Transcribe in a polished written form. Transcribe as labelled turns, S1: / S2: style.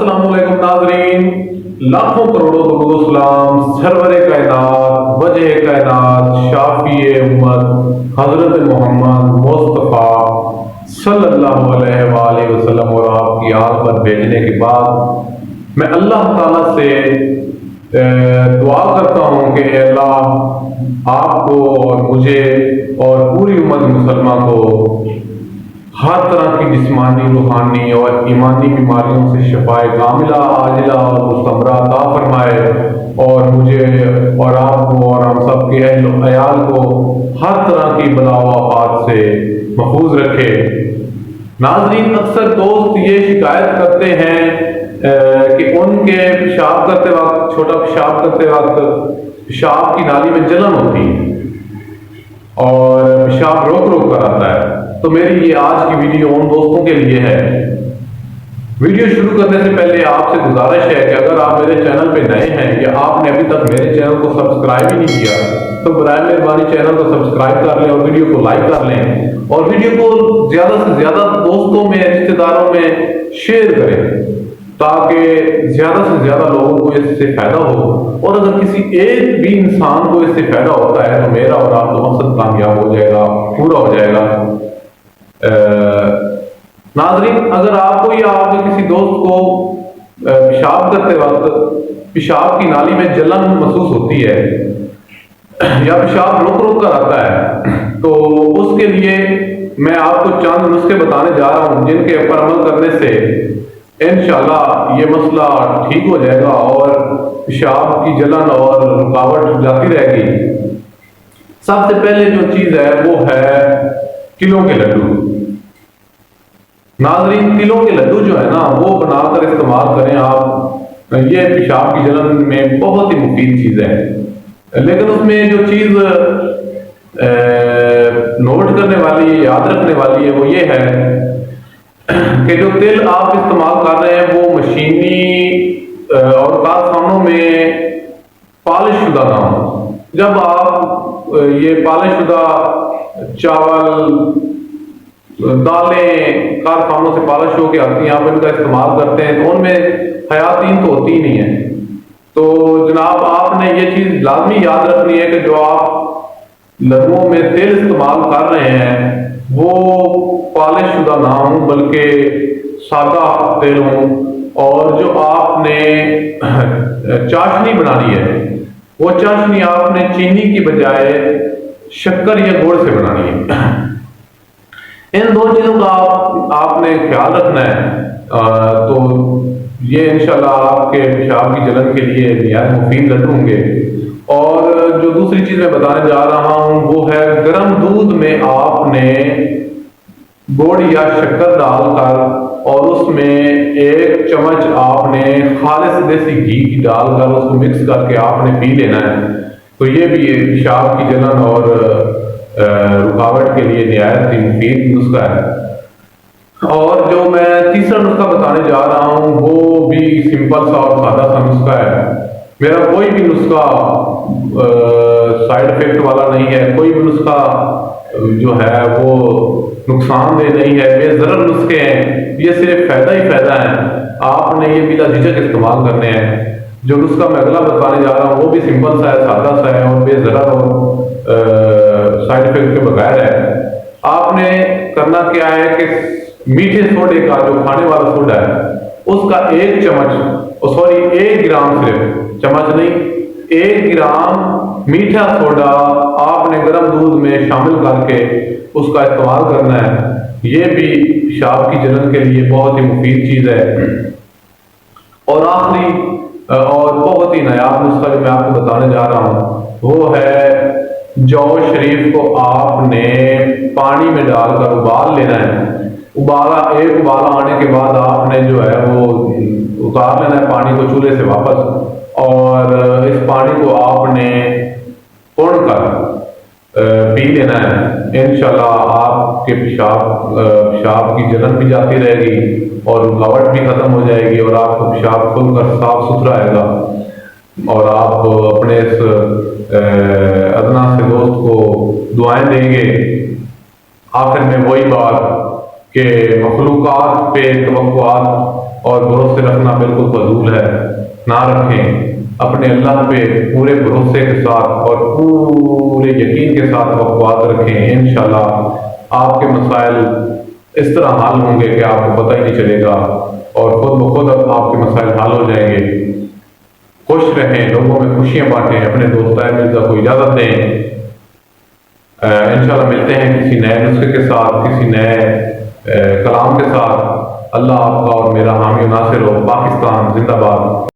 S1: अस्सलाम वालेकुम नाज़रीन, लाखों करोड़ों दुरूद सलाम सरवरे कायनात वजह कायनात शाफिए उम्मत हजरत मोहम्मद मुस्तफ़ा सल्लल्लाहु अलैहि वसल्लम और आपकी आल पर भेजने के बाद मैं अल्लाह ताला से दुआ करता हूँ कि अल्लाह आपको और मुझे और पूरी उम्मत मुसलमान को हर तरह की जिस्मानी रूहानी और ईमानी बीमारियों से शफाए कामिला आजिला और मुस्तमरा अता फरमाए और मुझे और आपको और हम सब के अहल अयाल को हर तरह की बला व आफात से महफूज रखे। नाज़रीन, अक्सर दोस्त ये शिकायत करते हैं कि उनके पेशाब करते वक्त छोटा पेशाब करते वक्त पेशाब की नाली में जलन होती है और पेशाब रोक रोक कर आता है। तो मेरी ये आज की वीडियो उन दोस्तों के लिए है। वीडियो शुरू करने से पहले आपसे गुजारिश है कि अगर आप मेरे चैनल पे नए हैं या आपने अभी तक मेरे चैनल को सब्सक्राइब ही नहीं किया तो बराए मेहरबानी चैनल को सब्सक्राइब कर लें और वीडियो को लाइक कर लें और वीडियो को ज्यादा से ज्यादा दोस्तों में रिश्तेदारों में शेयर करें ताकि ज्यादा से ज्यादा लोगों को इससे फायदा हो। और अगर किसी एक भी इंसान को इससे फायदा होता है तो मेरा और आपका मकसद कामयाब हो जाएगा, पूरा हो जाएगा। नाज़रीन, अगर आपको या आपके किसी दोस्त को पेशाब करते वक्त पेशाब की नाली में जलन महसूस होती है या पेशाब रोक रोक कर आता है तो उसके लिए मैं आपको चंद नुस्खे बताने जा रहा हूं जिनके ऊपर अमल करने से इंशाल्लाह ये मसला ठीक हो जाएगा और पेशाब की जलन और रुकावट जाती रहेगी। सबसे पहले जो चीज है वो है तिलों के लड्डू। नाज़रीन, तिलों के लड्डू जो है ना वो बनाकर इस्तेमाल करें आप। ये पेशाब की जलन में बहुत ही मुफीद चीज है, लेकिन उसमें जो चीज नोट करने वाली याद रखने वाली है वो ये है कि जो तिल आप इस्तेमाल कर रहे हैं वो मशीनी और कारखानों में पॉलिश शुदा ना हो। जब आप ये पॉलिश शुदा चावल दालें कारखानों से पॉलिश होकर आती हैं, आप इनका इस्तेमाल करते हैं तो उनमें हयातीन तो होती ही नहीं है। तो जनाब, आपने ये चीज लाजमी याद रखनी है कि जो आप लड्डुओं में तेल इस्तेमाल कर रहे हैं वो पॉलिश शुदा ना हो बल्कि सादा तेल हो। और जो आपने चाशनी बनानी है वो चाशनी आपने चीनी की बजाय शक्कर या गुड़ से बनानी है। इन दो चीजों का आपने ख्याल रखना है। तो ये इंशाल्लाह आपके पेशाब की जलन के लिए निहायत मुफीद लड्डू होंगे। और जो दूसरी चीज मैं बताने जा रहा हूं वो है गर्म दूध में आपने गुड़ या शक्कर डालकर और उसमें 1 चम्मच आपने खालिस देसी घी की डालकर उसको मिक्स करके आपने पी लेना है। तो ये भी पेशाब की जलन और रुकावट के लिए निहायत ही मुफीद नुस्खा है। और जो मैं तीसरा नुस्खा बताने जा रहा हूँ वो भी सिंपल सा और सादा सा नुस्खा है। मेरा कोई भी नुस्खा साइड इफेक्ट वाला नहीं है, कोई भी नुस्खा जो है वो नुकसानदेह नहीं है, बेज़रर नुस्खे हैं, ये सिर्फ फायदा ही फायदा है। आपने ये बिला झिझक इस्तेमाल करने हैं। जो नुस्खा मैं अगला बताने जा रहा हूँ वो भी सिंपल सा है, सादा सा है और बेज़रर और साइड इफेक्ट के बगैर है। आपने करना क्या है कि मीठे सोडे का जो खाने वाला सोडा है उसका 1 चम्मच सॉरी 1 ग्राम, सिर्फ चम्मच नहीं 1 ग्राम मीठा सोडा आपने गर्म दूध में शामिल करके उसका इस्तेमाल करना है। ये भी पेशाब की जलन के लिए बहुत ही मुफीद चीज है। और आखिरी और बहुत ही नायाब नुस्खा जो मैं आपको बताने जा रहा हूँ वो है जौ शरीफ को आपने पानी में डालकर उबाल लेना है। एक उबाला आने के बाद आपने जो है वो उतार लेना है पानी को चूल्हे से वापस और इस पानी को आपने तोड़कर पी लेना है। इंशाल्लाह आपके पेशाब की जलन भी जाती रहेगी और रुकावट भी खत्म हो जाएगी और आपका पेशाब खुलकर साफ सुथरा आएगा और आप अपने इस अदना से दोस्त को दुआएं देंगे। आखिर में वही बात कि मखलूकात पे तवक्कुआत اور بھروسے رکھنا بالکل فضول ہے، نہ رکھیں۔ اپنے اللہ پہ پورے بھروسے کے ساتھ اور پورے یقین کے ساتھ توقعات رکھیں، انشاءاللہ آپ کے مسائل اس طرح حل ہوں گے کہ آپ کو پتہ ہی نہیں چلے گا، اور خود بخود آپ کے مسائل حل ہو جائیں گے۔ خوش رہیں، لوگوں میں خوشیاں بانٹیں، اپنے دوست طاہر مرزا کو اجازت دیں۔ انشاءاللہ ملتے ہیں کسی نئے نسخے کے ساتھ، کسی نئے کلام کے ساتھ۔ اللہ آپ کا اور میرا حامی و ناصر ہو۔ پاکستان زندہ باد۔